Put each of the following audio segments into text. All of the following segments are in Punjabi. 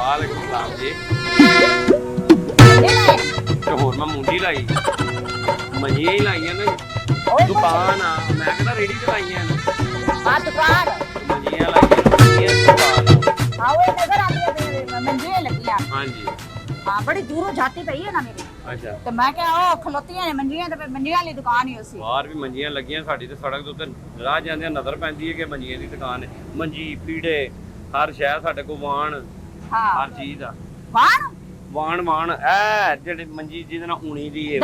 वालेकुम सलाम जी। ते होर मैं मुंडी लाई मंजियां ही लाइयां ने दुकान आ मैं कहता रेडी ते लाइयां ने हाँ दुकान मंजियां लाइयां मंजियां दुकान हाँ वो नजर आती है मंजियां लगियां हां जी हाँ बड़ी दूरों जाती पई है ना मेरी अच्छा तो मैं क्या ओ खलोतियां ने मंजियां ते मंजियां वाली दुकान ही उसी बाहर भी मंजियां लगियां साडी ते सड़क दे उत्ते राह जांदे नजर पैंदी है कि मंजियां दी दुकान है मंजी पीड़े हर शहर साडे को वाण हाँ हर चीज आ वाण ਵਾਣ ਵਾਣ ਐ ਜਿਹੜੇ ਮੰਜੀ ਜਿਹਦੇ ਨਾਲ ਊਣੀ ਦੀ ਹੈ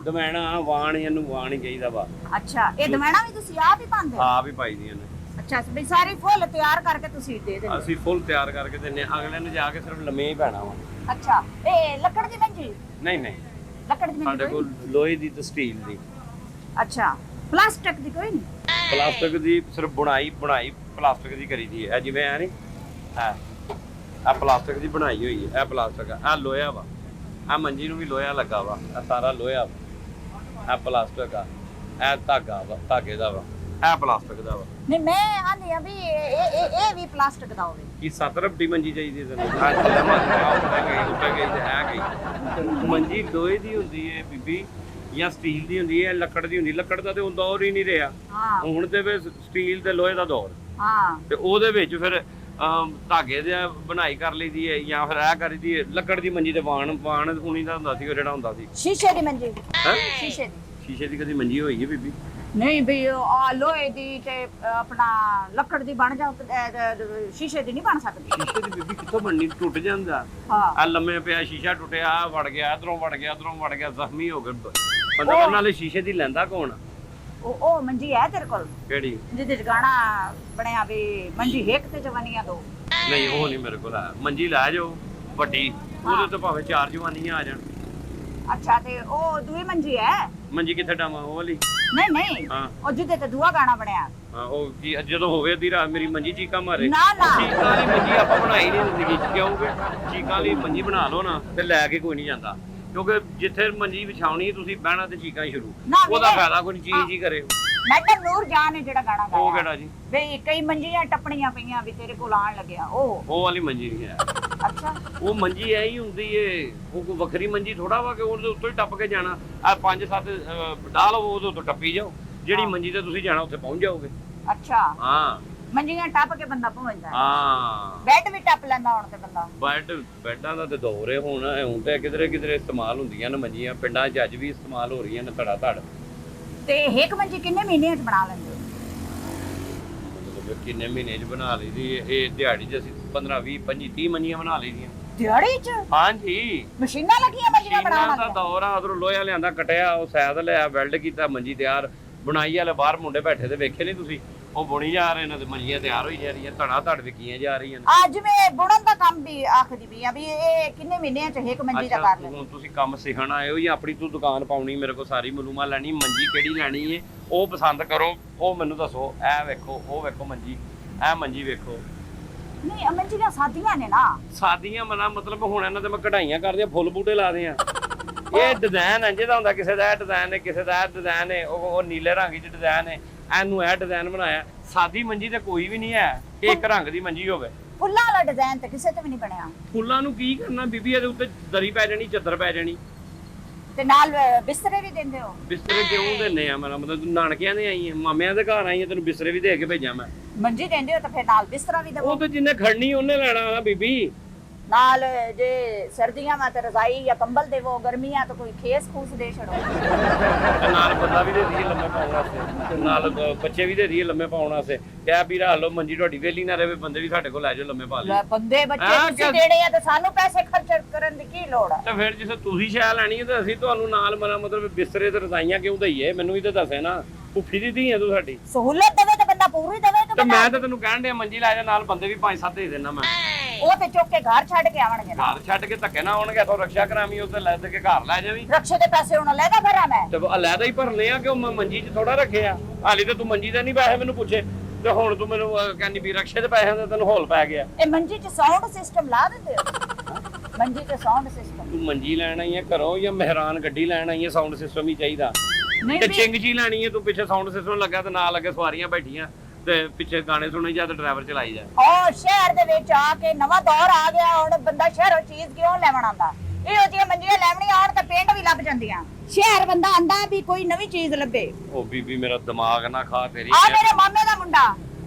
ਦਮੈਣਾ ਵਾਣ ਇਹਨੂੰ ਵਾਣ ਹੀ ਚਾਹੀਦਾ ਵਾ ਅੱਛਾ ਇਹ ਦਮੈਣਾ ਵੀ ਤੁਸੀਂ ਆਪ ਹੀ ਪਾਉਂਦੇ ਹੋ ਆਪ ਹੀ ਪਾਈ ਦੀਆਂ ਨੇ ਅੱਛਾ ਵੀ ਸਾਰੀ ਫੁੱਲ ਤਿਆਰ ਕਰਕੇ ਤੁਸੀਂ ਦੇ ਦਿੰਦੇ ਅਸੀਂ ਫੁੱਲ ਤਿਆਰ ਕਰਕੇ ਦਿੰਨੇ ਅਗਲੇ ਨੂੰ ਜਾ ਕੇ ਸਿਰਫ ਲੰਮੇ ਹੀ ਪੈਣਾ ਵਾ ਅੱਛਾ ਇਹ ਲੱਕੜ ਦੀ ਮੰਜੀ ਨਹੀਂ ਨਹੀਂ ਲੱਕੜ ਦੀ ਮੰਜੀ ਸਾਡੇ ਕੋਲ ਲੋਹੇ ਦੀ ਤੇ ਸਟੀਲ ਦੀ ਅੱਛਾ ਪਲਾਸਟਿਕ ਦੀ ਕੋਈ ਨਹੀਂ ਪਲਾਸਟਿਕ ਦੀ ਸਿਰਫ ਬਣਾਈ ਪਲਾਸਟਿਕ ਦੀ ਕਰੀ ਦੀ ਹੈ ਜਿਵੇਂ ਆ ਨਹੀਂ ਹੈ ਆ ਪਲਾਸਟਿਕ ਦੀ ਬਣਾਈ ਹੋਈ ਹੈ ਇਹ ਪਲਾਸਟਿਕ ਆ ਲੋਹਾ ਵਾ ਆ ਮੰਜੀ ਨੂੰ ਵੀ ਲੋਹਾ ਲੱਗਾ ਵਾ ਆ ਸਾਰਾ ਲੋਹਾ ਵਾ ਆ ਪਲਾਸਟਿਕ ਆ ਇਹ ਧਾਗਾ ਵਾ ਧਾਗੇ ਦਾ ਵਾ ਇਹ ਪਲਾਸਟਿਕ ਦਾ ਵਾ ਨਹੀਂ ਮੈਂ ਆਂਦੀ ਆ ਵੀ ਇਹ ਵੀ ਪਲਾਸਟਿਕ ਦਾ ਹੋਵੇ ਕੀ 7 ਰੁਪਏ ਮੰਜੀ ਚਾਹੀਦੀ ਤੈਨੂੰ ਹਾਂ ਜਿਹੜਾ ਉੱਤੇ ਗਈ ਤੇ ਹੈ ਗਈ ਮੰਜੀ ਲੋਹੇ ਦੀ ਹੁੰਦੀ ਹੈ ਬੀਬੀ ਜਾਂ ਸਟੀਲ ਦੀ ਹੁੰਦੀ ਹੈ ਲੱਕੜ ਦੀ ਹੁੰਦੀ ਲੱਕੜ ਦਾ ਤੇ ਹੁਣ ਦੌਰ ਹੀ ਨਹੀਂ ਰਿਹਾ ਹੁਣ ਤੇ ਵੇ ਸਟੀਲ ਤੇ ਲੋਹੇ ਦਾ ਦੌਰ ਹਾਂ ਤੇ ਉਹਦੇ ਵਿੱਚ ਫਿਰ ਧਾਗੇ ਦੀ ਬਣਾਈ ਕਰ ਲਈਦੀ ਹੈ ਜਾਂ ਫਿਰ ਇਹ ਕਰੀਦੀ ਹੈ ਲੱਕੜ ਦੀ ਮੰਜੀ ਤੇ ਵਾਣ ਉਣੀ ਦਾ ਹੁੰਦਾ ਸੀ ਉਹ ਜਿਹੜਾ ਹੁੰਦਾ ਸੀ ਸ਼ੀਸ਼ੇ ਦੀ ਮੰਜੀ ਹੈ ਸ਼ੀਸ਼ੇ ਦੀ ਕਦੀ ਮੰਜੀ ਹੋਈ ਹੈ ਬੀਬੀ ਨਹੀਂ ਵੀ ਆ ਲੋਹੇ ਦੀ ਤੇ ਆਪਣਾ ਲੱਕੜ ਦੀ ਬਣ ਜਾ ਸ਼ੀਸ਼ੇ ਦੀ ਨਹੀਂ ਬਣ ਸਕਦੀ ਸ਼ੀਸ਼ੇ ਦੀ ਬੀਬੀ ਕਿੱਥੋਂ ਬਣਨੀ ਟੁੱਟ ਜਾਂਦਾ ਆ ਲੰਮੇ ਪਿਆ ਸ਼ੀਸ਼ਾ ਟੁੱਟਿਆ ਵੜ ਗਿਆ ਇਧਰੋਂ ਵੜ ਗਿਆ ਜ਼ਖਮੀ ਹੋ ਗਏ ਬੰਦਾ ਨਾਲੇ ਸ਼ੀਸ਼ੇ ਦੀ ਲੈਂਦਾ ਕੌਣ ਉਹ ਮੰਜੀ ਹੈ ਤੇਰੇ ਕੋਲ ਕਿਹੜੀ ਜਿਹਦੇ ਚ ਗਾਣਾ ਬਣਿਆ ਵੀ ਮੰਜੀ ਇੱਕ ਤੇ ਜਵਾਨੀਆਂ ਦੋ ਨਹੀਂ ਉਹ ਨਹੀਂ ਮੇਰੇ ਕੋਲ ਆ ਮੰਜੀ ਲੈ ਜਾਓ ਵੱਡੀ ਉਹਦੇ ਤੇ ਭਾਵੇਂ 4 ਜਵਾਨੀਆਂ ਆ ਜਾਣ ਅੱਛਾ ਤੇ ਉਹ ਦੂਈ ਮੰਜੀ ਹੈ ਮੰਜੀ ਕਿੱਥੇ ਡਾਵਾਂ ਉਹ ਵਾਲੀ ਨਹੀਂ ਉਹ ਜਿਹਦੇ ਤੇ ਦੂਆ ਗਾਣਾ ਬਣਿਆ ਹਾਂ ਉਹ ਕੀ ਜਦੋਂ ਹੋਵੇ ਅੱਧੀ ਰਾਤ ਮੇਰੀ ਮੰਜੀ ਚੀਕਾਂ ਮਾਰੇ ਨਾ ਚੀਕਾਂ ਵਾਲੀ ਮੰਜੀ ਆਪਾਂ ਬਣਾਈ ਨਹੀਂ ਜ਼ਿੰਦਗੀ ਚ ਕਿਉਂਕਿ ਚੀਕਾਂ ਵਾਲੀ ਮੰਜੀ ਬਣਾ ਲਓ ਨਾ ਤੇ ਲੈ ਕੇ ਕੋਈ ਨਹੀਂ ਜਾਂਦਾ ਕਿਉਂਕਿ ਜਿੱਥੇ ਮੰਜੀ ਵਿਛਾਉਣੀ ਤੁਸੀਂ ਬਹਿਣਾ ਤੇ ਚੀਕਾਂ ਹੀ ਸ਼ੁਰੂ ਉਹਦਾ ਫਾਇਦਾ ਕੋਈ ਚੀਜ਼ ਹੀ ਕਰੇ ਮੈਡਮ ਨੂਰ ਜਾਨ ਨੇ ਜਿਹੜਾ ਗਾਣਾ ਗਾਇਆ ਉਹ ਕਿਹੜਾ ਜੀ ਬਈ ਕਈ ਮੰਜੀਆਂ ਟੱਪਣੀਆਂ ਪਈਆਂ ਵੀ ਤੇਰੇ ਕੋਲ ਆਣ ਲੱਗਿਆ ਉਹ ਵਾਲੀ ਮੰਜੀ ਨਹੀਂ ਹੈ ਅੱਛਾ ਉਹ ਮੰਜੀ ਐ ਹੀ ਹੁੰਦੀ ਏ ਉਹ ਕੋਈ ਵੱਖਰੀ ਮੰਜੀ ਥੋੜਾ ਵਾ ਕਿ ਉਹਦੇ ਉੱਤੋਂ ਹੀ ਟੱਪ ਕੇ ਜਾਣਾ ਆ 5-7 ਡਾਲ ਉਹਦੇ ਉੱਤੋਂ ਟੱਪੀ ਜਾਓ ਜਿਹੜੀ ਮੰਜੀ ਤੇ ਤੁਸੀਂ ਜਾਣਾ ਉੱਥੇ ਪਹੁੰਚ ਜਾਓਗੇ ਅੱਛਾ ਹਾਂ ਮੰਜੀਆਂ ਟੱਪ ਕੇ ਬੰਦਾ ਪਹੁੰਚਦਾ ਹਾਂ ਬੈੱਡ ਵੀ ਟੱਪ ਲੈਂਦਾ ਹੁਣ ਤੇ ਬੰਦਾ ਬੈੱਡਾਂ ਦਾ ਤੇ ਦੌਰ ਏ ਹੁਣ ਤੇ ਕਿਧਰੇ ਇਸਤੇਮਾਲ ਹੁੰਦੀਆਂ ਨੇ ਮੰਜੀਆਂ ਪਿੰਡਾਂ 'ਚ ਅੱਜ ਵੀ ਇਸਤੇਮਾਲ ਹੋ ਰਹੀਆਂ ਨੇ ਧੜਾ ਧੜ ਤੇ ਇੱਕ ਮੰਜੀ ਕਿੰਨੇ ਮਹੀਨਿਆਂ 'ਚ ਬਣਾ ਲੈਂਦੇ ਹੋ ਕਿੰਨੇ ਮਹੀਨੇ 'ਚ ਬਣਾ ਲਈਦੀ ਇਹ ਦਿਹਾੜੀ 'ਚ ਅਸੀਂ 15 20 25 30 ਮੰਜੀਆਂ ਬਣਾ ਲਈਆਂ ਦਿਹਾੜੀ 'ਚ ਹਾਂਜੀ ਮਸ਼ੀਨਾਂ ਲੱਗੀਆਂ ਮੰਜੀਆਂ ਬਣਾਉਣ ਦਾ ਦੌਰ ਆ ਉਧਰੋਂ ਲੋਹਾ ਲਿਆਂਦਾ ਕਟਿਆ ਉਹ ਸੈਦ ਲਿਆ ਵੈਲਡ ਕੀਤਾ ਮੰਜੀ ਤਿਆਰ ਬਣਾਈ ਵਾਲੇ ਬਾਹਰ ਮੁੰਡੇ ਬੈਠੇ ਤੇ ਵੇਖੇ ਨਹੀਂ ਤੁਸੀਂ ਉਹ ਬੁਣੀ ਜਾ ਰਹੇ ਨੇ ਤੇ ਮੰਜੀਆਂ ਤਿਆਰ ਹੋਈ ਜਾ ਰਹੀਆਂ ਧੜਾ ਧੜ ਵਿਕੀਆਂ ਜਾ ਰਹੀਆਂ ਨੇ ਅੱਜ ਮੈਂ ਬੁਣਨ ਦਾ ਕੰਮ ਵੀ ਆਖਦੀ ਵੀ ਆ ਵੀ ਇਹ ਕਿੰਨੇ ਮਹੀਨਿਆਂ 'ਚ ਇੱਕ ਮੰਜੀ ਦਾ ਕਰ ਲੈਂਦੇ ਹੁਣ ਤੁਸੀਂ ਕੰਮ ਸਿੱਖਣ ਆਏ ਹੋ ਜਾਂ ਆਪਣੀ ਤੂੰ ਦੁਕਾਨ ਪਾਉਣੀ ਮੇਰੇ ਕੋਲ ਸਾਰੀ ਮਾਲੂਮਾਤ ਲੈਣੀ ਮੰਜੀ ਕਿਹੜੀ ਲੈਣੀ ਏ ਉਹ ਪਸੰਦ ਕਰੋ ਉਹ ਮੈਨੂੰ ਦੱਸੋ ਇਹ ਵੇਖੋ ਉਹ ਵੇਖੋ ਮੰਜੀ ਇਹ ਮੰਜੀ ਵੇਖੋ ਨਹੀਂ ਮੰਜੀਆਂ ਸਾਦੀਆਂ ਨੇ ਨਾ ਸਾਦੀਆਂ ਮਤਲਬ ਹੁਣ ਇਹਨਾਂ ਤੇ ਮੈਂ ਕਢਾਈਆਂ ਕਰਦੇ ਆ ਫੁੱਲ ਬੂਟੇ ਲਾਦੇ ਆ ਇਹ ਡਿਜ਼ਾਈਨ ਹੈ ਜਿਹਦਾ ਹੁੰਦਾ ਕਿਸੇ ਦਾ ਡਿਜ਼ਾਈਨ ਹੈ ਕਿਸੇ ਦਾ ਡਿਜ਼ਾਈਨ ਹੈ ਉਹ ਨੀਲੇ ਰੰਗ 'ਚ ਡਿਜ਼ਾਈਨ ਹੈ ਇਹਨੂੰ ਇਹ ਡਿਜ਼ਾਈਨ ਬਣਾਇਆ ਸਾਦੀ ਮੰਜੀ ਤੇ ਕੋਈ ਵੀ ਨਹੀਂ ਹੈ ਇੱਕ ਰੰਗ ਦੀ ਮੰਜੀ ਹੋਵੇ ਫੁੱਲਾਂ ਵਾਲਾ ਡਿਜ਼ਾਈਨ ਤੇ ਕਿਸੇ ਤੇ ਵੀ ਨਹੀਂ ਬਣਿਆ ਫੁੱਲਾਂ ਨੂੰ ਕੀ ਕਰਨਾ ਬੀਬੀ ਇਹਦੇ ਉੱਤੇ ਦਰੀ ਪੈ ਜਾਣੀ ਚੱਦਰ ਪੈ ਜਾਣੀ ਤੇ ਨਾਲ ਬਿਸਤਰੇ ਵੀ ਦਿੰਦੇ ਹੋ ਬਿਸਤਰੇ ਕਿਉਂ ਦਿੰਨੇ ਆ ਮਤਲਬ ਨਾਨਕਿਆਂ ਦੇ ਆਈ ਆ ਮਾਮਿਆਂ ਦੇ ਘਰ ਆਈ ਆ ਤੈਨੂੰ ਬਿਸਤਰੇ ਵੀ ਦੇ ਕੇ ਭੇਜਾਂ ਮੈਂ ਮੰਜੀ ਦਿੰਦੇ ਹੋ ਤਾਂ ਫਿਰ ਨਾਲ ਬਿਸਤਰਾ ਵੀ ਦੇਵੋ ਉਹ ਤੇ ਜਿੰਨੇ ਖੜਨੀ ਉਹਨੇ ਲੈਣਾ ਆ ਬੀਬੀ ਨਾਲ ਜੇ ਸਰਦੀਆਂ में तो रजाई या कंबल देवो गर्मियां तो कोई खेस खूस दे छड़ो ਨਾਲ ਬੰਦਾ ਵੀ ਦੇ ਦਈਏ ਲੰਮੇ ਪਾਉਣ ਵਾਸਤੇ ਨਾਲ ਬੱਚੇ ਵੀ ਦੇ ਦਈਏ ਲੰਮੇ ਪਾਉਣ ਵਾਸਤੇ ਕਹਿ ਵੀ ਰਾਹ ਲੋ ਮੰਜੀ ਤੁਹਾਡੀ ਵੇਲੀ ਨਾ ਰਹੇ ਬੰਦੇ ਵੀ ਸਾਡੇ ਕੋਲ ਲੈ ਜਾਓ ਲੰਮੇ ਪਾ ਲਈ ਬੰਦੇ ਬੱਚੇ ਤੁਸੀਂ ਦੇਣੇ ਆ ਤੇ ਸਾਨੂੰ ਪੈਸੇ ਖਰਚ ਕਰਨ ਦੀ ਕੀ ਲੋੜ ਆ ਤੇ ਫਿਰ ਜਿਸ ਤੁਸੀਂ ਸ਼ੈ ਲੈਣੀ ਹੈ ਤੇ ਅਸੀਂ ਤੁਹਾਨੂੰ ਨਾਲ ਮਤਲਬ ਬਿਸਤਰੇ ਤੇ ਰਜ਼ਾਈਆਂ ਕਿਉਂ ਦਈਏ ਮੈਨੂੰ ਵੀ ਤਾਂ ਦੱਸੇ ਨਾ ਭੁੱਖੀ ਦੀ ਧੀ ਹੈ ਤੂੰ ਸਾਡੀ ਸਹੂਲਤ ਦੇਵੇ ਤੇ ਬੰਦਾ ਪੂਰੀ ਦੇਵੇ ਤੇ ਮੈਂ ਤਾਂ ਤੈਨੂੰ ਕਹਿਣ ਡਿਆ ਮੰਜੀ ਲੈ ਜਾ ਨਾਲ ਬੰਦੇ ਵੀ 5-7 ਦੇ ਦੇਣਾ ਮੈਂ ਉਹ ਤੇ ਚੁੱਕ ਕੇ ਘਰ ਛੱਡ ਕੇ ਆਵਣਗੇ ਘਰ ਛੱਡ ਕੇ ਧੱਕੇ ਨਾ ਆਉਣਗੇ ਤਾਂ ਰਕਸ਼ਾ ਕਰਾਵੀਂ ਉੱਤੇ ਲੈ ਦੇ ਕੇ ਘਰ ਲੈ ਜਾਵੀਂ ਰਕਸ਼ੇ ਦੇ ਪੈਸੇ ਹੁਣ ਲੈਦਾ ਭਰਾ ਮੈਂ ਤੇ ਅਲੱਗਾ ਹੀ ਭਰਨੇ ਆ ਕਿ ਮੈਂ ਮੰਜੀ 'ਚ ਥੋੜਾ ਰੱਖਿਆ ਹਾਲੇ ਤੇ ਤੂੰ ਮੰਜੀ ਦੇ ਨਹੀਂ ਪੈਸੇ ਮੈਨੂੰ ਪੁੱਛੇ ਤੇ ਹੁਣ ਤੂੰ ਮੈਨੂੰ ਕਹਿੰਦੀ ਵੀ ਰਕਸ਼ੇ ਦੇ ਪੈਸਿਆਂ ਦਾ ਤੈਨੂੰ ਹੌਲ ਪੈ ਗਿਆ ਇਹ ਮੰਜੀ 'ਚ ਸਾਊਂਡ ਸਿਸਟਮ ਲਾ ਦਿੰਦੇ ਹੋ ਮੰਜੀ 'ਚ ਸਾਊਂਡ ਸਿਸਟਮ ਤੂੰ ਮੰਜੀ ਲੈਣ ਆਈ ਹੈ ਘਰੋਂ ਜਾਂ ਮਹਿਰਾਨ ਗੱਡੀ ਲੈਣ ਆਈ ਹੈ ਸਾਊਂਡ ਸਿਸਟਮ ਹੀ ਚਾਹੀਦਾ ਤੇ ਚਿੰਗ ਜੀ ਲੈਣੀ ਹੈ ਤੂੰ ਪਿੱਛੇ ਸਾਊਂਡ ਸਿਸਟਮ ਲੱਗਾ ਤੇ ਨਾਲ ਲੱਗੇ ਸਵਾਰੀਆਂ ਬੈਠੀਆਂ ਤੇ ਪਿੱਛੇ ਗਾਣੇ ਸੁਣੀ ਜਾ ਤੇ ਡਰਾਈਵਰ ਚਲਾਈ ਜਾ। ਉਹ ਸ਼ਹਿਰ ਦੇ ਵਿੱਚ ਆ ਕੇ ਨਵਾਂ ਦੌਰ ਆ ਗਿਆ, ਹੁਣ ਬੰਦਾ ਸ਼ਹਿਰੋਂ ਚੀਜ਼ ਕਿਉਂ ਲੈਵਣ ਆਉਂਦਾ? ਇਹੋ ਜਿਹੀਆਂ ਮੰਜੀਆਂ ਲੈਵਣੀਆਂ ਆਉਣ ਤਾਂ ਪਿੰਡ ਵੀ ਲੱਭ ਜਾਂਦੀਆਂ। ਸ਼ਹਿਰ ਬੰਦਾ ਆਂਦਾ ਵੀ ਕੋਈ ਨਵੀਂ ਚੀਜ਼ ਲੱਭੇ। ਉਹ ਬੀਬੀ ਮੇਰਾ ਦਿਮਾਗ ਨਾ ਖਾ ਤੇਰੀ। ਆ ਮੇਰੇ ਮਾਮੇ ਦਾ ਮੁੰਡਾ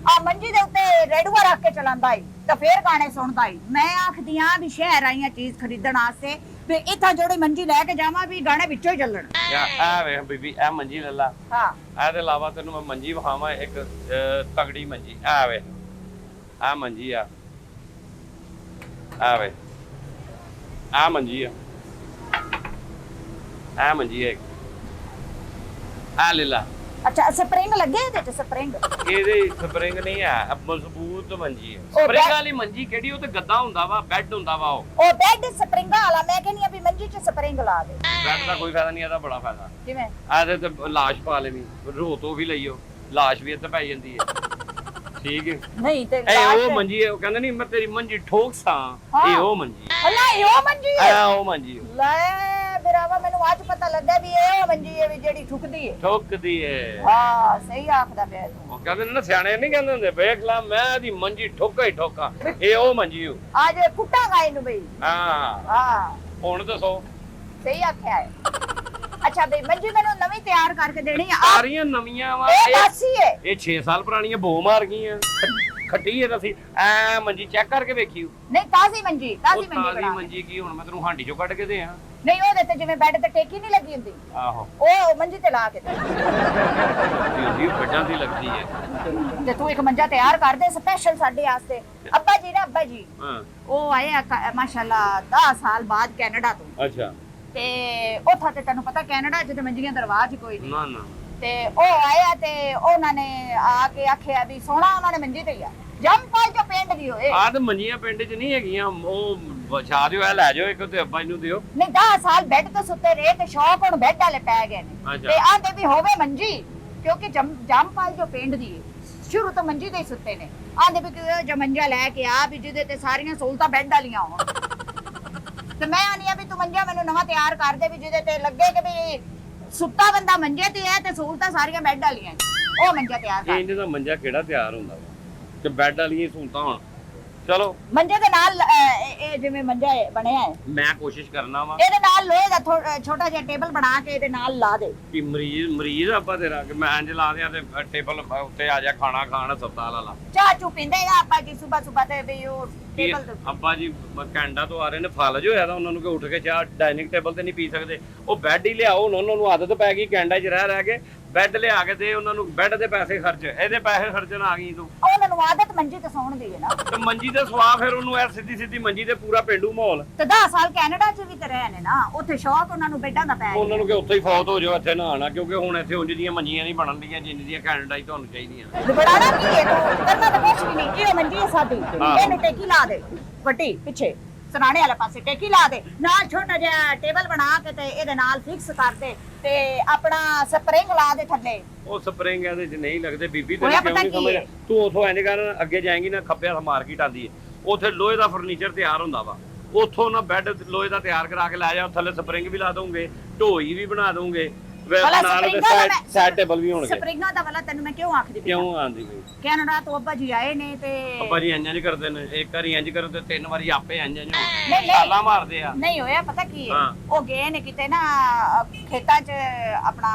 ਆ ਮੰਜੀ ਦੇ ਉੱਤੇ ਰੇਡੂਆ ਰੱਖ ਕੇ ਚਲਾਉਂਦਾ ਈ ਤਾਂ ਫੇਰ ਗਾਣੇ ਸੁਣਦਾ ਈ। ਮੈਂ ਆਖਦੀ ਆਂ ਵੀ ਸ਼ਹਿਰ ਆਈਆਂ ਚੀਜ਼ ਖਰੀਦਣ ਵਾਸਤੇ ਵੀ ਇੱਥਾ ਜਿਹੜੀ ਮੰਜੀ ਲੈ ਕੇ ਜਾਵਾਂ ਵੀ ਗਾਣੇ ਵਿੱਚੋਂ ਹੀ ਚੱਲਣ। ਆ ਵੇਖ ਬੀਬੀ ਇਹ ਮੰਜੀ ਲੈ ਲਾ। ਹਾਂ ਇਹਦੇ ਇਲਾਵਾ ਤੈਨੂੰ ਮੈਂ ਮੰਜੀ ਵਿਖਾਵਾਂ ਇੱਕ ਤਗੜੀ ਮੰਜੀ। ਆ ਵੇ ਆ ਮੰਜੀ ਆ ਵੇ ਆ ਮੰਜੀ ਆ ਮੰਜੀ ਆ ਆ ਲੈ ਲਾ। ਅੱਛਾ ਸਪਰਿੰਗ ਲੱਗੇ ਇਹਦੇ ਚ? ਸਪਰਿੰਗ ਇਹਦੇ ਸਪਰਿੰਗ ਨਹੀਂ ਆ, ਮਜ਼ਬੂਤ ਮੰਜੀ ਹੈ। ਉਹ ਸਪਰਿੰਗ ਵਾਲੀ ਮੰਜੀ ਕਿਹੜੀ? ਉਹ ਤੇ ਗੱਦਾ ਹੁੰਦਾ ਵਾ, ਬੈੱਡ ਹੁੰਦਾ ਵਾ। ਉਹ ਬੈੱਡ ਸਪਰਿੰਗਾਂ ਵਾਲਾ। ਮੈਂ ਕਹਿੰਦੀ ਆ ਵੀ ਮੰਜੀ ਚ ਸਪਰਿੰਗ ਲਾ ਦੇ। ਬੈੱਡ ਦਾ ਕੋਈ ਫਾਇਦਾ ਨਹੀਂ, ਇਹਦਾ ਬੜਾ ਫਾਇਦਾ। ਕਿਵੇਂ? ਇਹਦੇ ਤੇ ਲਾਸ਼ ਪਾ ਲੈਣੀ, ਰੋ ਤੋਂ ਵੀ ਲਈਓ, ਲਾਸ਼ ਵੀ ਇੱਥੇ ਪੈ ਜਾਂਦੀ ਹੈ। ਠੀਕ ਹੈ ਨਹੀਂ ਤੇ ਇਹ ਉਹ ਮੰਜੀ ਹੈ। ਉਹ ਕਹਿੰਦਾ ਨਹੀਂ ਮੈਂ ਤੇਰੀ ਮੰਜੀ ਠੋਕਸਾਂ। ਇਹ ਉਹ ਮੰਜੀ ਅੱਲਾ ਇਹ ਉਹ ਮੰਜੀ ਹੈ। ਆ ਉਹ ਮੰਜੀ ਲੈ ਬਰਾਵਾ ਮੈਨੂੰ ਅੱਜ ਪਤਾ ਲੱਗਾ ਵੀ ਇਹ ਉਹ ਮੰਜੀ ਹੈ ਵੀ ਜਿਹੜੀ ਠੁਕਦੀ ਹੈ। ਠੋਕਦੀ ਹੈ। ਹਾਂ ਸਹੀ ਆਖਦਾ ਪਿਆ ਤੂੰ। ਉਹ ਕਹਿੰਦੇ ਨੇ ਨਾ ਸਿਆਣੇ ਨਹੀਂ ਕਹਿੰਦੇ ਹੁੰਦੇ ਵੇਖ ਲਾ ਮੈਂ ਇਹਦੀ ਮੰਜੀ ਠੋਕਾ ਹੀ ਠੋਕਾ। ਇਹ ਉਹ ਮੰਜੀ ਹੋ। ਅੱਜ ਕੁੱਟਾਂਗਾ ਇਹਨੂੰ ਬਈ। ਹਾਂ ਹੁਣ ਦੱਸੋ। ਸਹੀ ਆਖਿਆ ਹੈ। ਅੱਛਾ ਬਈ ਮੰਜੀ ਮੈਨੂੰ ਨਵੀਂ ਤਿਆਰ ਕਰਕੇ ਦੇਣੀ ਆ। ਸਾਰੀਆਂ ਨਵੀਆਂ ਵਾ। ਇਹ ਬਾਸੀ ਹੈ। ਇਹ 6 ਸਾਲ ਪੁਰਾਣੀਆਂ ਬੋ ਮਾਰ ਗਈਆਂ। ਖੱਟੀ ਹੈ ਅਸੀਂ ਐ ਮੰਜੀ ਚੈੱਕ ਕਰਕੇ ਵੇਖੀ। ਨਹੀਂ ਤਾਜ਼ੀ ਮੰਜੀ ਤਾਜ਼ੀ ਤਾਜ਼ੀ ਮੰਜੀ ਕੀ ਹੁਣ ਮੈਂ ਤੈਨੂੰ ਹਾਂਡੀ ਚੋਂ ਕੱਢ ਕੇ ਦੇ ਆ। ਨਹੀਂ ਉਹਦੇ ਤੇ ਜਿਵੇਂ ਬੈੱਡ ਤੇ ਟੇਕੀ ਨਹੀਂ ਲੱਗੀ ਹੁੰਦੀ, ਆਹੋ ਉਹ ਮੰਜੀ ਤੇ ਲਾ ਕੇ ਦੇ। ਜੀ ਬੱਜਾਂ ਦੀ ਲੱਗਦੀ ਹੈ। ਤੇ ਤੂੰ ਇੱਕ ਮੰਜਾ ਤਿਆਰ ਕਰ ਦੇ ਸਪੈਸ਼ਲ ਸਾਡੇ ਵਾਸਤੇ। ਅੱਬਾ ਜੀ ਨਾ ਅੱਬਾ ਜੀ ਹਾਂ ਉਹ ਆਏ ਆ ਮਾਸ਼ਾਅੱਲਾ 10 ਸਾਲ ਬਾਅਦ ਕੈਨੇਡਾ ਤੋਂ। ਅੱਛਾ ਤੇ ਉੱਥਾ ਤੇ ਤੈਨੂੰ ਪਤਾ ਕੈਨੇਡਾ ਚ ਤੇ ਮੰਜੀਆਂ ਦਰਵਾਜ਼ ਕੋਈ ਨਹੀਂ। ਨਾ ਨਾ ਤੇ ਉਹ ਆਇਆ ਤੇ ਉਹਨਾਂ ਨੇ ਆ ਕੇ ਆਖਿਆ ਵੀ ਸੋਹਣਾ ਉਹਨਾਂ ਨੇ ਮੰਜੀ ਤੇ ਆ ਜੰਪਲ ਜੋ ਪਿੰਡ ਦੀ ਹੋਏ। ਆਹ ਤੇ ਮੰਜੀਆਂ ਪਿੰਡ ਚ ਨਹੀਂ ਹੈਗੀਆਂ। ਉਹ ਵਿਛਾ ਦਿਓ, ਇਹ ਲੈ ਜਾਓ ਇੱਕ ਤੇ ਅੱਬਾ ਜੀ ਨੂੰ ਦਿਓ। ਨਹੀਂ 10 ਸਾਲ ਬੈੱਡ ਤੇ ਸੁੱਤੇ ਰਹੇ ਤੇ ਸ਼ੌਕ ਹੁਣ ਬੈੱਡ ਵਾਲੇ ਪੈ ਗਏ ਨੇ। ਤੇ ਆਂਦੇ ਵੀ ਹੋਵੇ ਮੰਜੀ ਕਿਉਂਕਿ ਜੰਪਲ ਜੋ ਪਿੰਡ ਦੀ ਸ਼ੁਰੂ ਤੋਂ ਮੰਜੀ ਤੇ ਹੀ ਸੁੱਤੇ ਨੇ। ਆਂਦੇ ਵੀ ਜੋ ਮੰਜਾ ਲੈ ਕੇ ਆ ਵੀ ਜਿਹਦੇ ਤੇ ਸਾਰੀਆਂ ਸਹੂਲਤਾਂ ਬੈੱਡ ਵਾਲੀਆਂ ਹੋਣ। ਤੇ ਮੈਂ ਆਨੀ ਆ ਵੀ ਤੂੰ ਮੰਜਾ ਮੈਨੂੰ ਨਵਾਂ ਤਿਆਰ ਕਰ ਦੇ ਵੀ ਜਿਹਦੇ ਤੇ ਲੱਗੇ ਕਿ ਵੀ ਸੁੱਤਾ ਬੰਦਾ ਮੰਜੇ ਤੇ ਹੈ ਤੇ ਸਹੂਲਤਾਂ ਸਾਰੀਆਂ ਬੈੱਡ ਵਾਲੀਆਂ। ਉਹ ਮੰਜਾ ਤਿਆਰ ਕਰ। ਇਹਦੇ ਦਾ ਮੰਜਾ ਕਿਹੜਾ ਤਿਆਰ ਹੁੰਦਾ ਵਾ ਤੇ ਬੈੱਡ ਵਾਲੀਆਂ ਸਹੂਲਤਾਂ ਹੋਣ। ਚਲੋ ਮੰਜੇ ਦੇ ਨਾਲ ਇਹ ਜਿਵੇਂ ਮੰਜਾ ਬਣਿਆ ਹੈ ਮੈਂ ਕੋਸ਼ਿਸ਼ ਕਰਨਾ ਵਾ ਇਹਦੇ ਨਾਲ ਲੋਹੇ ਦਾ ਛੋਟਾ ਜਿਹਾ ਟੇਬਲ ਬਣਾ ਕੇ ਇਹਦੇ ਨਾਲ ਲਾ ਦੇ ਕਿ ਮਰੀਜ਼ ਆਪਾਂ ਤੇਰਾ ਕਿ ਮੈਂ ਇੰਜ ਲਾ ਦਿਆਂ ਤੇ ਟੇਬਲ ਉੱਤੇ ਆ ਜਾ ਖਾਣਾ ਖਾਣ ਹਸਪਤਾਲ ਵਾਲਾ। ਚਾਹ ਚੂ ਪੀਂਦੇ ਆ ਆਪਾਂ ਜੀ ਸੁਬਹ ਤੇ ਵੀ ਉਹ ਟੇਬਲ ਤੇ। ਅੱਬਾ ਜੀ ਕੈਨੇਡਾ ਤੋਂ ਆ ਰਹੇ ਨੇ, ਫਲਜ ਹੋਇਆ ਤਾਂ ਉਹਨਾਂ ਨੂੰ ਕਿ ਉੱਠ ਕੇ ਚਾਹ ਡਾਈਨਿੰਗ ਟੇਬਲ ਤੇ ਨਹੀਂ ਪੀ ਸਕਦੇ। ਉਹ ਬੈੱਡ ਹੀ ਲਿਆਓ। ਉਹਨਾਂ ਨੂੰ ਆਦਤ ਪੈ ਗਈ ਕੈਨੇਡਾ 'ਚ ਰਹਿ ਕੇ ਬੈੱਡ ਲਿਆ ਕੇ ਦੇ ਉਹਨਾਂ ਨੂੰ। ਬੈੱਡ ਦੇ ਪੈਸੇ ਖਰਚ, ਇਹਦੇ ਪੈਸੇ ਖਰਚਣ ਆ ਗਈ ਤੂੰ। ਉਹਨਾਂ ਨੂੰ ਆਦਤ ਮੰਜੀ ਤੇ ਸੌਣ ਦੀ ਹੈ ਨਾ। ਤੇ ਮੰਜੀ ਤੇ ਸਵਾ ਫਿਰ ਉਹਨੂੰ ਐ ਸਿੱਧੀ ਮੰਜੀ ਤੇ ਪੂਰਾ ਪਿੰਡੂ ਮਾਹੌਲ। ਤੇ 10 ਸਾਲ ਕੈਨੇਡਾ 'ਚ ਵੀ ਤੇ ਰਹੇ ਨੇ ਨਾ, ਉੱਥੇ ਸ਼ੌਕ ਉਹਨਾਂ ਨੂੰ ਬੈੱਡਾਂ ਦਾ ਪੈ ਗਿਆ। ਉਹਨਾਂ ਨੂੰ ਕਿ ਉੱਥੇ ਹੀ ਫੌਤ ਹੋ ਜਾਓ, ਇੱਥੇ ਨਾ ਆਣਾ। ਕਿਉਂਕਿ ਹੁਣ ਇੱਥੇ ਉਂਝ ਦੀਆਂ ਮੰਜੀਆਂ ਨਹੀਂ ਬਣਨ ਦੀਆਂ ਜਿੰਨ ਦੀਆਂ ਕੈਨੇਡਾ 'ਚ ਤੁਹਾਨੂੰ ਚਾਹੀਦੀਆਂ। ਬਣਾਣਾ ਕੀ ਹੈ ਤੂੰ? ਕਰਨਾ ਤਾਂ ਕੁਛ ਵੀ ਨਹੀਂ। ਇਹ ਮੰਜੀ ਹੈ ਸਾਡੀ, ਇਹਨੂੰ ਟੇਕੀ ਲਾ ਦੇ ਵੱਡੀ ਪਿੱਛੇ ਸਰਾਣੇ ਵਾਲੇ ਪਾਸੇ ਟੇਕੀ ਲਾ ਦੇ। ਨਾਲ ਛੋਟਾ ਜਿਹਾ ਟੇਬਲ ਬਣਾ ਕੇ ਤੇ ਇਹਦੇ ਨਾਲ ਫਿਕਸ ਕਰ ਦੇ ਤੇ ਆਪਣਾ ਸਪਰਿੰਗ ਲਾ ਦੇ ਥੱਲੇ। ਉਹ ਸਪਰਿੰਗ ਇਹਦੇ 'ਚ ਨਹੀਂ ਲੱਗਦੇ ਬੀਬੀ। ਹੋਇਆ ਤੈਨੂੰ ਕਿਉਂ ਨਹੀਂ ਸਮਝ? ਤੂੰ ਉਥੋਂ ਇੰਜ ਕਰ, ਅੱਗੇ ਜਾਏਂਗੀ ਨਾ ਖੱਬੇ ਹੱਥ ਮਾਰਕੀਟ ਆਂਦੀ ਹੈ, ਉੱਥੇ ਲੋਹੇ ਦਾ ਫਰਨੀਚਰ ਤਿਆਰ ਹੁੰਦਾ ਵਾ। ਉੱਥੋਂ ਨਾ ਬੈੱਡ ਲੋਹੇ ਦਾ ਤਿਆਰ ਕਰਾ ਕੇ ਲੈ ਜਾ, ਥੱਲੇ ਸਪਰਿੰਗ ਵੀ ਲਾ ਦਊਂਗੇ, ਢੋਈ ਵੀ ਬਣਾ ਦਊਂਗੇ, ਨਾਲ ਸਾਈਡ ਟੇਬਲ ਵੀ ਹੋਣਗੇ। ਸਪਰਿੰਗਾਂ ਦਾ ਵਾਲਾ ਤੈਨੂੰ ਮੈਂ ਕਿਉਂ ਆਖਦੀ ਪਈ? ਕਿਉਂ ਆਂਦੀ ਪਈ? ਕੈਨੇਡਾ ਤੋਂ ਅੱਬਾ ਜੀ ਆਏ ਨੇ ਤੇ ਅੱਬਾ ਜੀ ਇੰਜ ਕਰਦੇ ਨੇ, ਇੱਕ ਵਾਰੀ ਇੰਜ ਕਰਦੇ, 3 ਵਾਰੀ ਆਪੇ ਇੰਜ ਨਹੀਂ। ਛਾਲਾਂ ਮਾਰਦੇ ਆ। ਨਹੀਂ ਹੋਇਆ ਪਤਾ ਕੀ ਹੈ, ਹਾਂ। ਉਹ ਗਏ ਨੇ ਕਿਤੇ ਨਾ ਖੇਤਾਂ 'ਚ ਆਪਣਾ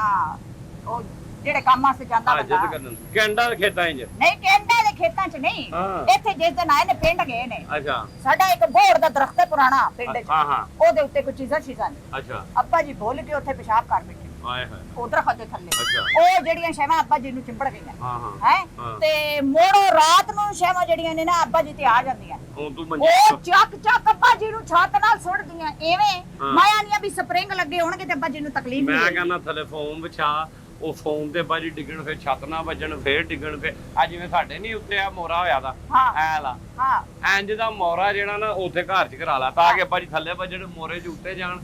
ਉਹ ਜਿਹੜੇ ਕੰਮ ਵਾਸਤੇ ਜਾਂਦਾ ਇੱਜ਼ਤ ਬੰਦਾ। ਕਰਨ ਕੈਨੇਡਾ ਦੇ ਖੇਤਾਂ 'ਚ ਨਹੀਂ ਕੈਨੇਡਾ ਦੇ ਖੇਤਾਂ 'ਚ ਨਹੀਂ, ਹਾਂ। ਇੱਥੇ ਜਿਸ ਦਿਨ ਆਏ ਨੇ ਪਿੰਡ ਗਏ ਨੇ। ਅੱਛਾ ਸਾਡਾ ਇੱਕ ਬੋੜ ਦਾ ਦਰਖਤ ਹੈ ਪੁਰਾਣਾ ਪਿੰਡ 'ਚ, ਹਾਂ ਹਾਂ ਉਹਦੇ ਉੱਤੇ ਕੋਈ ਚੀਜ਼ਾਂ ਨੇ। ਅੱਛਾ ਅੱਬਾ ਜੀ ਭੁੱਲ ਕੇ ਉੱਥੇ ਪਿਸ਼ਾਬ ਕਰ ਬੈਠੇ ਆਏ ਹਾਏ ਉਹ ਦਰਖਤ ਦੇ ਥੱਲੇ। ਅੱਛਾ ਉਹ ਜਿਹੜੀਆਂ ਸ਼ੈਵਾਂ ਅੱਬਾ ਜੀ ਨੂੰ ਚਿੰਬੜ ਗਈਆਂ ਹਾਂ ਹਾਂ ਹੈ ਹਾਂ। ਤੇ ਮੋੜੋ ਰਾਤ ਨੂੰ ਸ਼ੈਵਾਂ ਜਿਹੜੀਆਂ ਨੇ ਨਾ ਅੱਬਾ ਜੀ ਤੇ ਆ ਜਾਂਦੀਆਂ। ਹੁਣ ਤੂੰ ਉਹ ਚੱਕ ਅੱਬਾ ਜੀ ਨੂੰ ਛੱਤ ਨਾਲ ਸੁੱਟਦੀਆਂ ਐਵੇਂ। ਹਾਂ। ਮਾਇਆ ਨਹੀਂ ਵੀ ਸਪਰਿੰਗ ਲੱਗੇ ਹੋਣਗੇ ਤੇ ਅੱਬਾ ਜੀ ਨੂੰ ਤਕਲੀਫ ਨਹੀਂ ਮੈਂ ਹੋਏਗੀ। ਕਹਿੰਦਾ ਥੱਲੇ ਫੋਮ ਵਿਛਾ, ਉਹ ਫੋਮ ਤੇ ਬਾਜੀ ਡਿੱਗਣ, ਫਿਰ ਛੱਤ ਨਾ ਵੱਜਣ, ਫੇਰ ਡਿੱਗਣ। ਫੇਰ ਆ ਜਿਵੇਂ ਸਾਡੇ ਨਹੀਂ ਉੱਤੇ ਆ ਮੋਰਾ ਹੋਇਆ ਦਾ ਹਾਂ ਐ ਲਾ ਹਾਂ ਇੰਜ ਦਾ ਮੋਰਾ ਜਿਹੜਾ ਨਾ ਉੱਥੇ ਘਰ 'ਚ ਕਰਾ ਲਾ, ਤਾਂ ਕਿ ਬਾਜੀ ਥੱਲੇ ਵੱਜਣ, ਮੋਰੇ 'ਚ ਉੱਤੇ ਜਾਣ,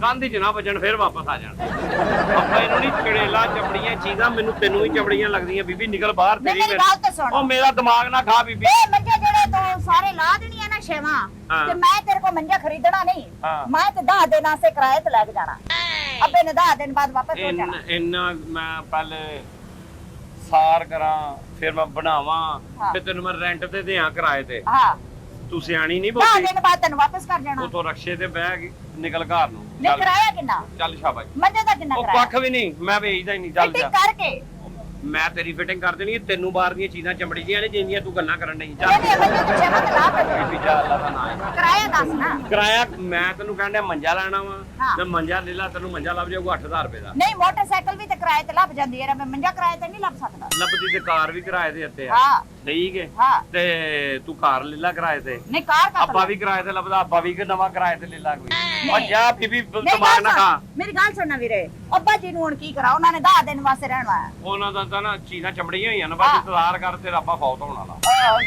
ਕੰਧ 'ਚ ਨਾ ਵੱਜਣ, ਫੇਰ ਵਾਪਸ ਆ ਜਾਣ। ਆਪਾਂ ਇਹਨੂੰ ਨਹੀਂ ਚੜੇਲਾ ਚਮੜੀਆਂ ਚੀਜ਼ਾਂ, ਮੈਨੂੰ ਤੈਨੂੰ ਵੀ ਚਮੜੀਆਂ ਲੱਗਦੀਆਂ ਬੀਬੀ, ਨਿਕਲ ਬਾਹਰ ਤੇਰੀ। ਮੇਰੀ ਗੱਲ ਤਾਂ ਸੁਣ। ਉਹ ਮੇਰਾ ਦਿਮਾਗ ਨਾ ਖਾ ਬੀਬੀ। ਇਹ ਮੰਜੇ ਜਿਹੜੇ ਤੋਂ ਸਾਰੇ ਲਾ ਦੇਣੀਆਂ ਨਾ ਸ਼ੈਵਾਂ, ਹਾਂ। ਤੇ ਮੈਂ ਤੇਰੇ ਕੋਲ ਮੰਜਾ ਖਰੀਦਣਾ ਨਹੀਂ। ਹਾਂ। ਮੈਂ ਤੇ 10 ਦਿਨਾਂ ਸੇ ਕਿਰਾਏ ਤੇ ਲੈ ਕੇ ਜਾਣਾ। ਅੱਬੇ ਨੇ 10 ਦਿਨ ਬਾਅਦ ਵਾਪਸ ਹੋ ਜਾਣਾ। ਇੰਨਾ ਮੈਂ ਪਹਿਲੇ ਸਾਰ ਕਰਾਂ ਫਿਰ ਮੈਂ ਬਣਾਵਾਂ ਹਾਂ। ਫਿਰ ਤੈਨੂੰ ਮੈਂ ਰੈਂਟ ਤੇ ਦਿਆਂ ਕਿਰਾਏ ਤੇ। ਹਾਂ ਤੂੰ ਸਿਆਣੀ ਨਹੀਂ 10 ਬਹੁਤੀ। ਦਿਨ ਬਾਅਦ ਤੈਨੂੰ ਵਾਪਸ ਕਰ ਜਾਣਾ। ਉਤੋਂ ਰਕਸ਼ੇ ਤੇ ਬਹਿ ਕੇ ਨਿਕਲ ਘਰ ਨੂੰ। ਨੇ ਚੱਲ ਕਰਾਇਆ ਕਿੰਨਾ? ਚੱਲ ਸ਼ਾਬਾਸ਼। ਮੰਜੇ ਦਾ ਕਿੰਨਾ ਉਹ ਕਰਾਇਆ? ਕੱਖ ਵੀ ਨਹੀਂ, ਮੈਂ ਵੇਚਦਾ ਹੀ ਨਹੀਂ। ਚੱਲ ਜਾ। ਫਿਟਿੰਗ ਕਰਕੇ ਮੈਂ ਤੇਰੀ ਫਿਟਿੰਗ ਕਰ ਦੇਣੀ ਹੈ, ਤੈਨੂੰ ਬਾਹਰ ਦੀਆਂ ਚੀਜ਼ਾਂ ਚਮੜੀ ਦੀਆਂ ਨੇ ਜਿੰਨੀਆਂ ਤੂੰ ਗੱਲਾਂ ਕਰਨ ਨਹੀਂ। ਚੱਲ ਨਹੀਂ ਮੰਜੇ ਤੇ ਛੇਵਾਂ ਤੇ ਲਾ ਪਵੇ। ਬੀਬੀ ਜਾ, ਅੱਲਾ ਦਾ ਨਾਮ ਹੈ। ਕਰਾਇਆ ਦੱਸ ਨਾ। ਕਿਰਾਇਆ ਮੈਂ ਤੈਨੂੰ ਕਹਿੰਦਾ ਮੰਜਾ ਲੈਣਾ ਵਾ ਹਾਂ। ਤੇ ਮੰਜਾ ਲੈ ਲਾ, ਤੈਨੂੰ ਮੰਜਾ ਲੱਭ ਜਾਊਗਾ 8000 ਰੁਪਏ ਦਾ। ਨਹੀਂ ਮੋਟਰਸਾਈਕਲ ਵੀ ਤੇ ਕਿਰਾਏ ਤੇ ਲੱਭ ਜਾਂਦੀ ਹੈ, ਮੈਂ ਮੰਜਾ ਕਿਰਾਏ ਤੇ ਨਹੀਂ ਲੱਭ ਸਕਦਾ। ਲੱਭਦੀ ਤੇ ਕਾਰ ਵੀ ਕਿਰਾਏ ਤੇ ਉੱਤੇ ਆ। ਹਾਂ ਠੀਕ ਹੈ ਹਾਂ ਤੇ ਤੂੰ ਕਾਰ ਲੈ ਲਾ ਕਿਰਾਏ ਤੇ। ਨਹੀਂ ਕਾਰ ਕਾ ਆਪਾਂ ਵੀ ਕਿਰਾਏ ਤੇ ਲੱਭਦਾ, ਆਪਾਂ ਵੀ ਕਿ ਨਵਾਂ ਕਿਰਾਏ ਤੇ ਲੈ ਲਾ ਕੋਈ। ਨਹੀਂ। ਉਹ ਜਾ ਬੀਬੀ ਦਿਮਾਗ ਨਾ ਖਾ। ਮੇਰੀ ਗੱਲ ਸੁਣਨਾ ਵੀਰੇ, ਅੱਬਾ ਜੀ ਨੂੰ ਹੁਣ ਕੀ ਕਰਾ, ਉਹਨਾਂ ਨੇ 10 ਦਿਨ ਵਾਸਤੇ ਰਹਿਣਾ ਹੈ। ਉਹਨਾਂ ਦਾ ਤਾਂ ਨਾ ਚੀਜ਼ਾਂ ਚਮੜੀਆਂ ਹੋਈਆਂ ਨੇ, ਬਸ ਇੰਤਜ਼ਾਰ ਕਰ ਤੇ ਰੱਬਾ ਫੌਤ ਹੋਣ ਵਾਲਾ।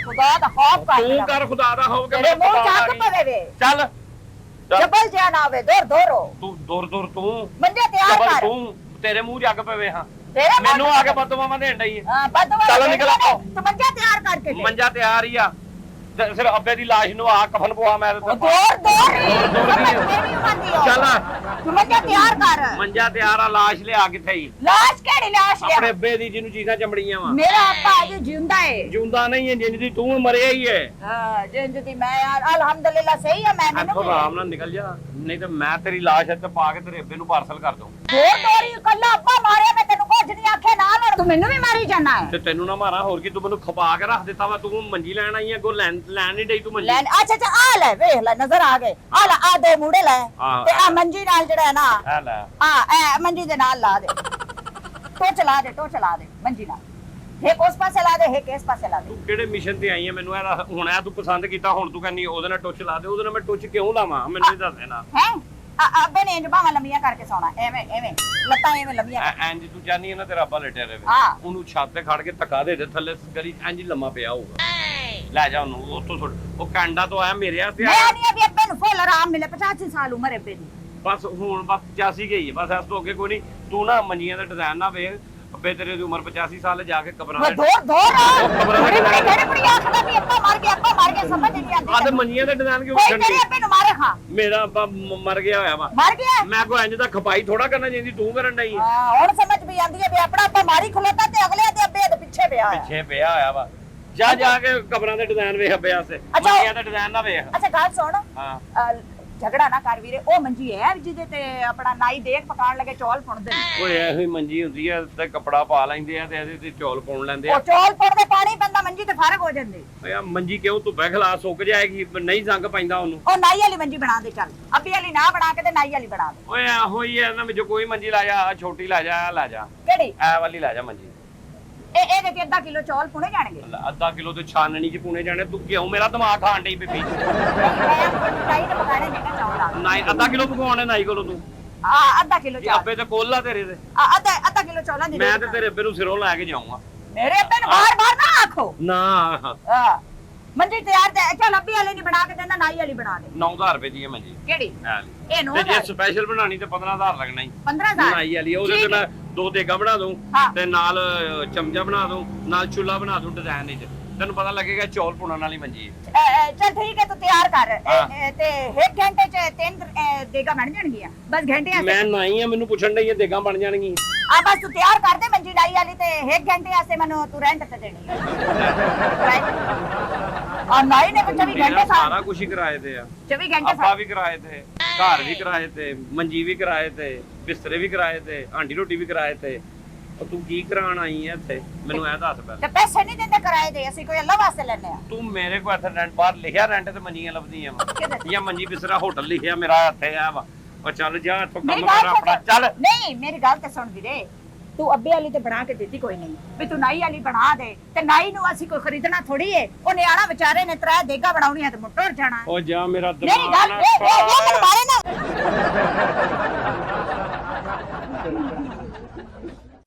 ਖੁਦਾ ਦਾ ਖੌਫ ਕਰ ਤੂੰ ਕਰ ਖੁਦਾ ਦਾ ਹੋ ਕੇ ਤੇਰੇ ਮੂੰਹ ਚੱਕ ਪਵੇ ਵੇ। ਚੱਲ ਜਬਲ ਜਿਆ ਨਾ ਹੋਵੇ, ਦੂਰ ਦੂਰੋ ਤੂੰ ਦੂਰ ਤੂੰ ਮੰਜੇ ਤਿਆਰ ਜਬਲ ਕਰ। ਤੂੰ, ਤੇਰੇ ਮੂੰਹ ਜੱਗ ਪਵੇ। ਹਾਂ ਤੇਰੇ ਮੂੰਹ ਮੈਨੂੰ ਆ ਕੇ ਬਦਦੁਆਵਾਂ ਦੇਣ ਡਈ ਹੈ। ਹਾਂ ਬਦਵਾ ਚੱਲ ਨਿਕਲ ਆਓ। ਤੂੰ ਮੰਜਾ ਤਿਆਰ ਕਰਕੇ ਦੇ। ਮੰਜਾ ਤਿਆਰ ਹੀ ਆ ਤੇ ਸਿਰ ਅੱਬੇ ਦੀ ਲਾਸ਼ ਨੂੰ ਆ ਕਫਨ ਪਵਾ ਮੈਂ ਤੇ ਦੂਰ ਦੂਰ ਦੂਰ ਚੱਲ ਤੂੰ ਮੰਜਾ ਤਿਆਰ ਕਰ। ਮੰਜਾ ਤਿਆਰ ਆ, ਲਾਸ਼ ਲਿਆ ਕਿੱਥੇ ਹੀ? ਲਾਸ਼ ਕਿਹੜੀ ਲਾਸ਼ ਲਿਆ? ਆਪਣੇ ਅੱਬੇ ਦੀ ਜਿਹਨੂੰ ਚੀਜ਼ਾਂ ਚਮੜੀਆਂ ਵਾ। ਮੇਰਾ ਅੱਬਾ ਅਜੇ ਜਿਉਂਦਾ ਹੈ। ਜਿਉਂਦਾ ਨਹੀਂ ਹੈ, ਜਿੰਜ ਦੀ ਤੂੰ ਮਰਿਆ ਹੀ ਹੈ। ਹਾਂ ਜਿੰਦ ਦੀ ਮੈਂ ਯਾਰ ਅਲਹਮਦੁਲਿਲਾ ਸਹੀ ਹੈ। ਮੈਂ ਇੱਥੋਂ ਆਰਾਮ ਨਾਲ ਨਿਕਲ ਜਾ, ਨਹੀਂ ਤੇ ਮੈਂ ਤੇਰੀ ਲਾਸ਼ ਇੱਥੇ ਪਾ ਕੇ ਤੇਰੇ ਅੱਬੇ ਨੂੰ ਪਾਰਸਲ ਕਰ ਦੂੰ। ਹੋਰ ਤੋਰੀ ਕੱਲਾ ਅੱਬਾ ਮਾਰਿਆ, ਮੈਂ ਤੈਨੂੰ ਕੁਝ ਨਹੀਂ ਆਖਿਆ ਨਾ ਲੜ। ਤੂੰ ਮੈਨੂੰ ਵੀ ਮਾਰੀ ਜਾਣਾ ਹੈ। ਤੇ ਤੈਨੂੰ ਨਾ ਮਾਰਾਂ ਹੋਰ ਕੀ, ਤੂੰ ਮੈਨੂੰ ਖਪਾ ਕੇ ਰੱਖ ਦਿੱਤਾ ਵਾ। ਤੂੰ ਮੰਜੀ ਲੈਣ ਆਈ ਹੈ, ਅੱਗੋਂ ਲੈਣ ਨਹੀਂ ਡਈ ਤੂੰ ਮੰਜੀ। ਲੈ ਅੱਛਾ ਅੱਛਾ ਆ ਲੈ ਵੇਖ ਲੈ, ਨਜ਼ਰ ਆ ਗਏ। ਆ ਲੈ ਆ ਦੋ ਮੂੜੇ ਲੈ ਹਾਂ। ਤੇ ਆ ਮੰਜੀ ਨਾਲ ਜਿਹੜਾ ਹੈ ਨਾ ਆ ਲੈ ਐ ਮੰਜੀ ਦੇ ਨਾਲ ਲਾ ਦੇ। ਟੋਚ ਲਾ ਦੇ ਮੰਜੀ ਨਾਲ। ਇੱਕ ਉਸ ਪਾਸੇ ਲਾ ਦੇ, ਇੱਕ ਇਸ ਪਾਸੇ ਲਾ ਦੇ। ਤੂੰ ਕਿਹੜੇ ਮਿਸ਼ਨ ਤੇ ਆਈ ਹੈ? ਮੈਨੂੰ ਇਹ ਹੁਣ ਇਹ ਤੂੰ ਪਸੰਦ ਕੀਤਾ, ਹੁਣ ਤੂੰ ਕਹਿੰਦੀ ਉਹਦੇ ਨਾਲ ਟੁੱਚ ਲਾ ਦੇ। ਉਹਦੇ ਨਾਲ ਮੈਂ ਟੁੱਚ ਕਿਉਂ ਲਾਵਾਂ? ਮੈਨੂੰ ਇਹ ਦੱਸ ਦੇਣਾ ਹੈ। ਅੱਬੇ ਨੇ ਇੰਜ ਬਾਹਾਂ ਲੰਮੀਆਂ ਕਰਕੇ ਸੌਣਾ, ਐਵੇਂ ਐਵੇਂ ਲੱਤਾਂ ਐਵੇਂ ਲੰਮੀਆਂ। ਇੰਜ ਤੂੰ ਚਾਹਨੀ ਹੈ ਨਾ ਤੇਰਾ ਅੱਬਾ ਲੇਟਿਆ ਰਹੇ, ਹਾਂ। ਉਹਨੂੰ ਛੱਤ ਤੇ ਖੜ ਕੇ ਧੱਕਾ ਦੇ ਥੱਲੇ ਗਲੀ ਇੰਜ ਲੰਮਾ ਪਿਆ ਹੋਊਗਾ। ਲੈ ਜਾ ਉਹਨੂੰ ਉੱਥੋਂ ਉਹ ਕੈਨੇਡਾ ਤੋਂ ਆਇਆ ਮੇਰੇ ਵਾਸਤੇ ਮੈਂ ਨਹੀਂ ਅਭੀ ਅੱਬੇ ਨੂੰ ਫੁੱਲ ਆਰਾਮ ਮਿਲੇ। 85 ਸਾਲ ਉਮਰ ਅੱਬੇ ਦੀ। ਬਸ ਹੁਣ ਬਸ 85 ਗਈ ਹੈ, ਬਸ ਇਸ ਤੋਂ ਅੱਗੇ ਕੋਈ ਨਹੀਂ। ਤੂੰ ਨਾ ਮੰਜੀਆਂ ਦਾ ਡਿਜ਼ਾਈਨ ਨਾ ਵੇਖ। ਅੱਬੇ ਤੇਰੇ ਦੀ ਉਮਰ 85 ਸਾਲ ਜਾ ਕੇ ਕਬਰਾਂ ਮੈਂ ਦੇ ਦੌੜ ਬੜੀ ਬੜੀ ਆਖਦਾ ਵੀ ਅੱਬਾ ਮਰ ਗਿਆ ਸਮਝ ਨਹੀਂ ਆਉਂਦੀ। ਆਹ ਤੇ ਮੰਜੀਆਂ ਦਾ ਡਿਜ਼ਾਈਨ ਕਿਉਂ ਕੋਈ ਵੇਖਣ ਤੇਰੇ ਦੀ? ਅੱਬੇ ਨੂੰ ਮਾਰੇ ਖਾ। ਮੇਰਾ ਅੱਬਾ ਮਰ ਗਿਆ ਹੋਇਆ ਵਾ। ਮਰ ਗਿਆ? ਮੈਂ ਕੋਈ ਇੰਜ ਦਾ ਖਪਾਈ ਥੋੜਾ ਕਰਨਾ ਚਾਹੀਦੀ, ਤੂੰ ਕਰਨ ਡਈ ਹੈ। ਹਾਂ ਹੁਣ ਸਮਝ ਵੀ ਆਉਂਦੀ ਹੈ ਵੀ ਆਪਣਾ ਅੱਬਾ ਮਾਰੀ ਖਲੋਤਾ ਤੇ ਅਗਲੇ ਦੇ ਅੱਬੇ ਦੇ ਪਿੱਛੇ ਪਿਆ ਹੋਇਆ। ਪਿੱਛੇ ਪਿਆ ਹੋਇਆ ਵਾ। ਜਾ ਕੇ ਕਬਰਾਂ ਦੇ ਡਿਜ਼ਾਈਨ ਵੇਖ ਅੱਬੇ ਵਾਸਤੇ। ਅੱਛਾ, ਮੰਜੀਆਂ ਦਾ ਡਿਜ਼ਾਈਨ ਨਾ ਵੇਖ। ਅੱਛਾ ਗੱਲ ਸੁਣ, ਹਾਂ ਝਗੜਾ ਨਾ ਕਰ ਵੀਰੇ। ਉਹ ਮੰਜੀ ਹੈ ਜਿਹਦੇ ਤੇ ਆਪਣਾ ਨਾਈ ਦੇਖ ਪਕਾਣ ਲਗੇ ਚੌਲ ਪੁਣਦੇ ਨੇ। ਓਏ ਇਹੋ ਹੀ ਮੰਜੀ ਹੁੰਦੀ ਆ ਤੇ ਕੱਪੜਾ ਪਾ ਲੈਂਦੇ ਆ ਤੇ ਇਹਦੇ ਤੇ ਚੌਲ ਪਾਉਣ ਲੈਂਦੇ ਆ। ਉਹ ਚੌਲ ਪੁਣਦੇ ਪਾਣੀ ਪੈਂਦਾ ਮੰਜੀ ਤੇ ਫਰਕ ਹੋ ਜਾਂਦੇ। ਓਏ ਆ ਮੰਜੀ ਕਿਉਂ ਧੁੱਪੇ ਖਲਾ ਸੁੱਕ ਜਾਏਗੀ, ਨਹੀਂ ਸੰਗ ਪੈਂਦਾ ਉਹਨੂੰ। ਉਹ ਨਾਈ ਵਾਲੀ ਮੰਜੀ ਬਣਾ ਦੇ ਚੱਲ। ਅੱਬੀ ਵਾਲੀ ਨਾ ਬਣਾ ਕੇ ਤੇ ਨਾਈ ਵਾਲੀ ਬਣਾ ਦੇ। ਓਏ ਇਹੋ ਹੀ ਆ, ਇਹਨਾਂ ਵਿੱਚੋਂ ਕੋਈ ਮੰਜੀ ਲੈ ਜਾ, ਛੋਟੀ ਲੈ ਜਾ, ਲੈ ਜਾ ਕਿਹੜੀ? ਐ ਵਾਲੀ ਲੈ ਜਾ ਮੰਜੀ। ਇਹਦੇ ਤੇ ਅੱਧਾ ਕਿਲੋ ਚੌਲ ਪੁਣੇ ਜਾਣਗੇ। ਅੱਧਾ ਕਿਲੋ ਤੇ ਛਾਨਣੀ ਚ ਪੁਣੇ ਜਾਣੇ। ਤੂੰ ਕਿਉਂ ਮੇਰਾ ਦਿਮਾਗ ਖਾਣ ਡਈ ਬੀਬੀ? ਨਾਈ ਤੇ ਪਕਾਣੇ ਨੇ ਚੌਲ ਆ। ਨਹੀਂ ਅੱਧਾ ਕਿਲੋ ਪਕਵਾਉਣੇ ਨਾਈ ਕੋਲੋਂ ਤੂੰ। ਅੱਧਾ ਕਿਲੋ ਇਹ ਚੌਲ। ਅੱਬੇ ਤੇ ਕੋਲਾ ਤੇਰੇ ਦੇ। ਅੱਧਾ ਕਿਲੋ ਚੌਲਾਂ ਦੀ। ਮੈਂ ਤੇ ਤੇਰੇ ਅੱਬੇ ਨੂੰ ਸਿਰੋਂ ਲੈ ਕੇ ਜਾਊਂਗਾ। ਮੇਰੇ ਅੱਬੇ ਨੂੰ ਬਾਰ-ਬਾਰ ਨਾ ਆਖੋ। ਨਾ ਮੰਜੀ ਤਿਆਰ ਤੇ ਚੱਲ ਅੱਬੀ ਵਾਲੀ ਨਹੀਂ ਬਣਾ ਕੇ ਦੇਣਾ, ਨਾਈ ਵਾਲੀ ਬਣਾ ਦੇ। 9000 ਰੁਪਏ ਦੀ ਹੈ ਮੰਜੀ। ਕਿਹੜੀ? ਇਹ ਤੇ ਜੇ ਸਪੈਸ਼ਲ ਬਣਾਣੀ ਤੇ 15000 ਲੱਗਣਾ ਹੀ। 15000 ਨਾਈ ਵਾਲੀ ਉਹਦੇ ਤੇ ਮੈਂ 2 ਦੇਗਾ ਬਣਾ ਦੂੰ ਹਾਂ। ਤੇ ਨਾਲ ਚਮਚਾ ਬਣਾ ਦੂੰ, ਨਾਲ ਚੁੱਲਾ ਬਣਾ ਦੂੰ ਡਿਜ਼ਾਈਨ ਵਿੱਚ। ਤੈਨੂੰ ਪਤਾ ਲੱਗੇਗਾ ਚੌਲ ਪੁਣਨ ਵਾਲੀ ਮੰਜੀ ਹੈ। ਚੱਲ ਠੀਕ ਹੈ ਤੂੰ ਤਿਆਰ ਕਰ ਤੇ 1 ਘੰਟੇ ਚ 3 ਦੇਗਾ ਬਣ ਜਾਣਗੀਆਂ। ਬਸ ਘੰਟੇ ਆਸੇ ਮੈਂ ਨਾਈ ਆ, ਮੈਨੂੰ ਪੁੱਛਣ ਡਈ ਦੇਗਾ ਬਣ ਜਾਣਗੀਆਂ। ਆ ਬਸ ਤੂੰ ਤਿਆਰ ਕਰ ਦੇ ਮੰਜੀ ਨਾਈ ਵਾਲੀ ਤੇ 1 ਘੰਟੇ ਆਸੇ ਮੈਨੂੰ ਤੂੰ ਰੈਂਟ ਤੇ ਦੇਣੀ ਹੈ। ਆ ਨਾਈ ਨੇ 24 ਘੰਟੇ ਸਾਰਾ ਕੁਝ ਹੀ ਕਿਰਾਏ ਤੇ ਆ। 24 ਘੰਟੇ ਆਪਾਂ ਵੀ ਕਿਰਾਏ ਤੇ, ਘਰ ਵੀ ਕਿਰਾਏ ਤੇ, ਮੰਜੀ ਵੀ ਕਿਰਾਏ ਤੇ, ਬਿਸਤਰੇ ਵੀ ਕਿਰਾਏ ਤੇ, ਆਂਡੀ ਰੋਟੀ ਵੀ ਕਿਰਾਏ ਤੇ। ਉਹ ਤੂੰ ਕੀ ਕਰਾਉਣ ਆਈ ਐ ਇੱਥੇ? ਮੈਨੂੰ ਇਹ ਦੱਸ ਪਹਿਲਾਂ। ਤੇ ਪੈਸੇ ਨਹੀਂ ਦਿੰਦੇ ਕਿਰਾਏ ਦੇ, ਅਸੀਂ ਕੋਈ ਅੱਲਾ ਵਾਸਤੇ ਲੈਣੇ ਆ। ਤੂੰ ਮੇਰੇ ਕੋਲ ਇੱਥੇ ਰੈਂਟ ਬਾਹਰ ਲਿਖਿਆ ਰੈਂਟ ਤੇ ਮੰਜੀਆਂ ਲੱਭਦੀਆਂ ਵਾ ਜਾਂ ਮੰਜੀ ਬਿਸਤਰਾ ਹੋਟਲ ਲਿਖਿਆ ਮੇਰਾ ਇੱਥੇ ਆ ਵਾ। ਉਹ ਚੱਲ ਜਾ ਇੱਥੋਂ ਕੰਮ ਕਰ ਆਪਣਾ ਚੱਲ। ਨਹੀਂ ਮੇਰੀ ਗੱਲ ਤੇ ਸੁਣ ਵੀਰੇ, ਤੂੰ ਅੱਬੇ ਵਾਲੀ ਤੇ ਬਣਾ ਕੇ ਦਿੱਤੀ ਕੋਈ ਨਹੀਂ ਵੀ ਤੂੰ ਨਾਈ ਵਾਲੀ ਬਣਾ ਦੇ। ਤੇ ਨਾਈ ਨੂੰ ਅਸੀਂ ਕੋਈ ਖਰੀਦਣਾ ਥੋੜੀ ਏ। ਉਹ ਨਿਆਣਾ ਵਿਚਾਰੇ ਨੇ 3 ਦੇਗਾ ਬਣਾਉਣੀਆਂ ਤੇ ਮੁੱਟਰ ਜਾਣਾ। ਉਹ ਜਾ ਮੇਰਾ ਮੇਰੀ ਦਿਮਾਗ ਗੱਲ ਨਾ ਇਹ ਮੈਨੂੰ ਮਾਰੇ ਨਾ।